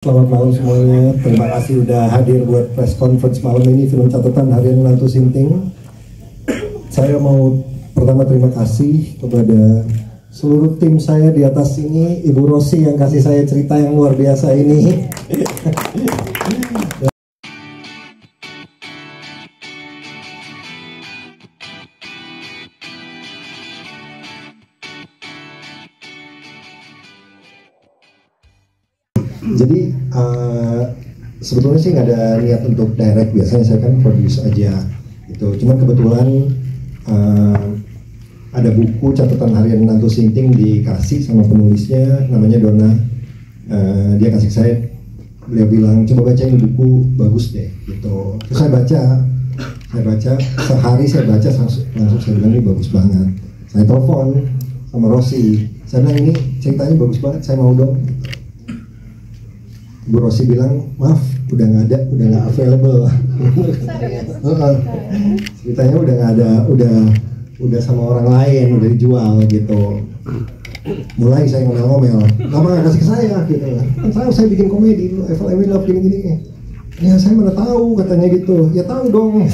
Selamat malam semuanya, terima kasih udah hadir buat press conference malam ini film catatan harian Nantu Sinting. Saya mau pertama terima kasih kepada seluruh tim saya di atas sini, Ibu Rosi yang kasih saya cerita yang luar biasa ini. Jadi sebetulnya sih nggak ada niat untuk direct, biasanya saya kan produce aja gitu. Cuman kebetulan ada buku catatan harian Nantu Sinting dikasih sama penulisnya, namanya Donna. Dia kasih saya, beliau bilang coba baca ini buku, bagus deh gitu. Terus saya baca sehari saya baca langsung saya bilang ini bagus banget. Saya telepon sama Rosi, saya bilang ini ceritanya bagus banget, saya mau dong. Bu Rosi bilang, maaf, udah nggak available. Ceritanya udah nggak ada, udah sama orang lain, udah dijual gitu. Mulai saya ngomel-ngomel, kenapa nggak kasih ke saya gitu? Kan saya bikin komedi, I Will Love gini-gini. Ya saya mana tahu, katanya gitu. Ya tahu dong.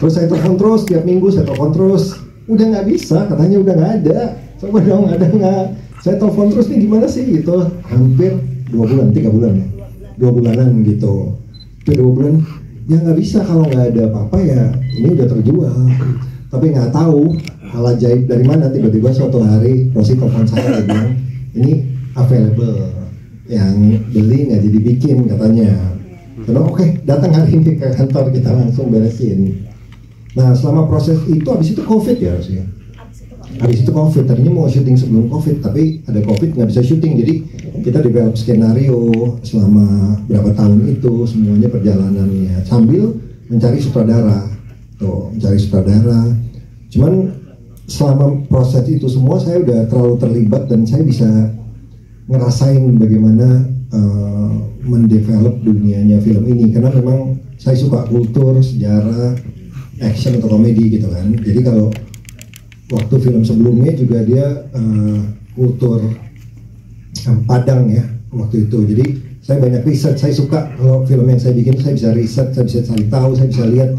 Terus saya telepon terus, tiap minggu saya telepon terus. Udah nggak bisa, katanya udah nggak ada. Coba dong, ada nggak? Saya telepon terus nih, gimana sih gitu. Hampir 2 bulan, 3 bulan ya, 2 bulanan gitu. Hampir 2 bulan, ya nggak bisa kalau nggak ada apa-apa ya. Ini udah terjual. Tapi nggak tahu hal ajaib dari mana, tiba-tiba suatu hari Rosi telepon saya, dia bilang ini available, yang beli nggak jadi bikin katanya. Karena oke, datang hari ini ke kantor, kita langsung beresin. Nah selama proses itu, habis itu COVID ya harusnya. Habis itu COVID, tadinya mau syuting sebelum COVID, tapi ada COVID nggak bisa syuting. Jadi kita develop skenario selama berapa tahun itu, semuanya perjalanannya sambil mencari sutradara. Mencari sutradara. Cuman selama proses itu semua saya udah terlalu terlibat dan saya bisa ngerasain bagaimana mendevelop dunianya film ini. Karena memang saya suka kultur, sejarah, action atau komedi gitu kan. Jadi kalau waktu film sebelumnya juga dia kultur Padang ya waktu itu. Jadi saya banyak riset, saya suka kalau film yang saya bikin saya bisa riset, saya bisa cari tahu, saya bisa lihat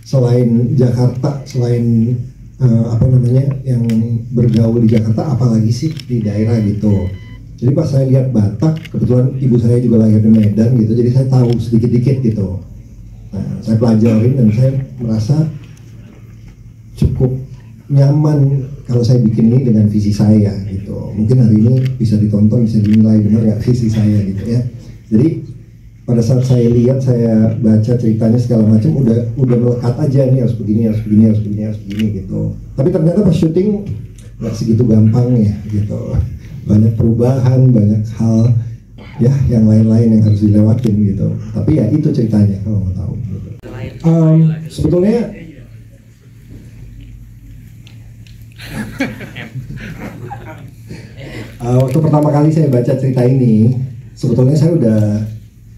selain Jakarta, selain yang bergaul di Jakarta, apalagi sih di daerah gitu. Jadi pas saya lihat Batak, kebetulan ibu saya juga lahir di Medan gitu, jadi saya tahu sedikit-dikit gitu. Nah, saya pelajarin dan saya merasa cukup nyaman kalau saya bikin ini dengan visi saya gitu. Mungkin hari ini bisa ditonton, bisa dinilai benar nggak visi saya gitu ya. Jadi pada saat saya lihat, saya baca ceritanya segala macam, udah melekat aja nih, harus begini gitu. Tapi ternyata pas syuting nggak segitu gampangnya gitu. Banyak perubahan, banyak hal ya yang lain-lain yang harus dilewatin gitu. Tapi ya itu ceritanya kalau mau tahu. Sebetulnya waktu pertama kali saya baca cerita ini, sebetulnya saya udah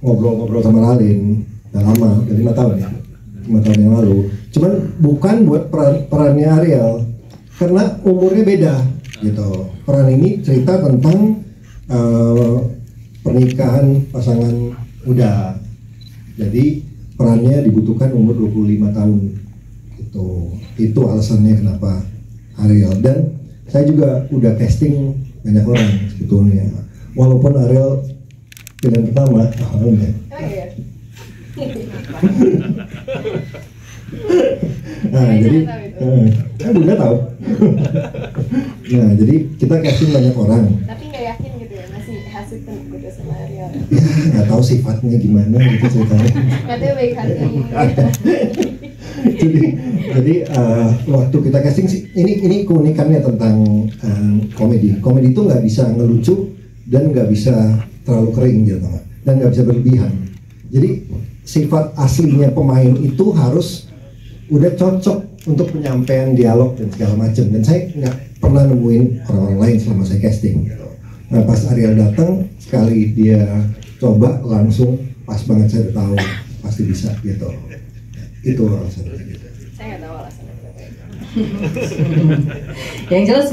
ngobrol-ngobrol sama Ralin udah lama, udah 5 tahun ya, 5 tahun yang lalu. Cuman bukan buat perannya Ariel, karena umurnya beda gitu. Peran ini cerita tentang pernikahan pasangan muda. Jadi perannya dibutuhkan umur 25 tahun gitu. Itu alasannya kenapa Ariel. Dan saya juga udah casting banyak orang sebetulnya. Walaupun Ariel pilihan pertama, nah jadi Bunda tahu. Nah jadi kita casting banyak orang. Tapi nggak yakin gitu ya, masih hesitant gitu sama Ariel. Ya nggak tahu sifatnya gimana gitu ceritanya. Katanya baik hati. jadi waktu kita casting sih, ini keunikannya tentang komedi. Komedi itu nggak bisa ngelucu dan nggak bisa terlalu kering gitu, dan nggak bisa berlebihan. Jadi sifat aslinya pemain itu harus udah cocok untuk penyampaian dialog dan segala macam. Dan saya nggak pernah nemuin orang-orang lain selama saya casting gitu. Nah pas Ariel datang, sekali dia coba langsung pas banget, saya udah tahu pasti bisa gitu. Itu alasannya gitu. Saya nggak tahu alasannya. Yang jelas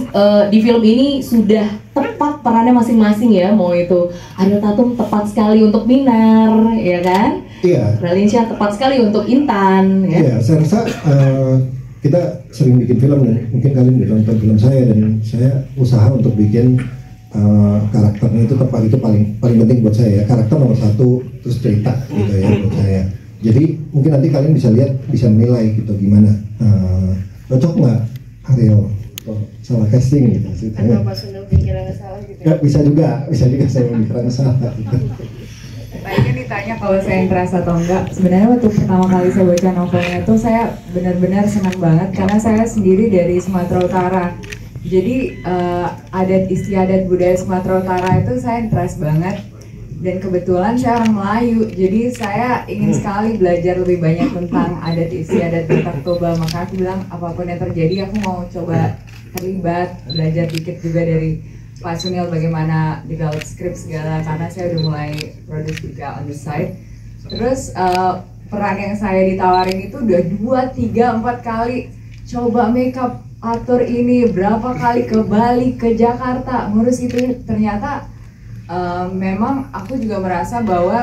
di film ini sudah tepat perannya masing-masing ya. Mau itu Ariel Tatum tepat sekali untuk Binar, ya kan? Iya. Ralinsyah tepat sekali untuk Intan. Ya? Iya, saya rasa kita sering bikin film dan mungkin kalian udah nonton film saya dan saya usaha untuk bikin karakternya itu tepat, itu paling penting buat saya ya. Karakter nomor satu, terus cerita gitu ya buat saya. Jadi mungkin nanti kalian bisa lihat, bisa menilai gitu gimana cocok nggak Ariel salah casting gitu ceritanya. Atau pas udah pikirannya salah gitu. Ya, bisa juga saya pikirannya salah gitu. Tadi kan ditanya kalau saya interest atau enggak. Sebenarnya waktu pertama kali saya baca novelnya itu saya benar-benar senang banget karena saya sendiri dari Sumatera Utara. Jadi adat istiadat budaya Sumatera Utara itu saya interest banget. Dan kebetulan saya orang Melayu, jadi saya ingin sekali belajar lebih banyak tentang adat istiadat Batak Toba. Maka aku bilang apapun yang terjadi aku mau coba terlibat, belajar dikit juga dari Pak Sunil bagaimana develop script segala, karena saya udah mulai produce juga on the side. Terus peran yang saya ditawarin itu udah 2, 3, 4 kali coba makeup, atur ini, berapa kali ke Bali, ke Jakarta, ngurus itu. Ternyata memang aku juga merasa bahwa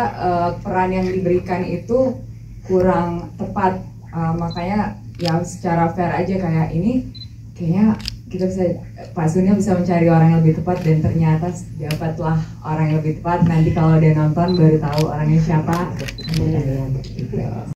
peran yang diberikan itu kurang tepat, makanya ya secara fair aja kayak ini kayaknya kita bisa, Pak Sunil bisa mencari orang yang lebih tepat dan ternyata dapatlah orang yang lebih tepat. Nanti kalau dia nonton baru tahu orangnya siapa.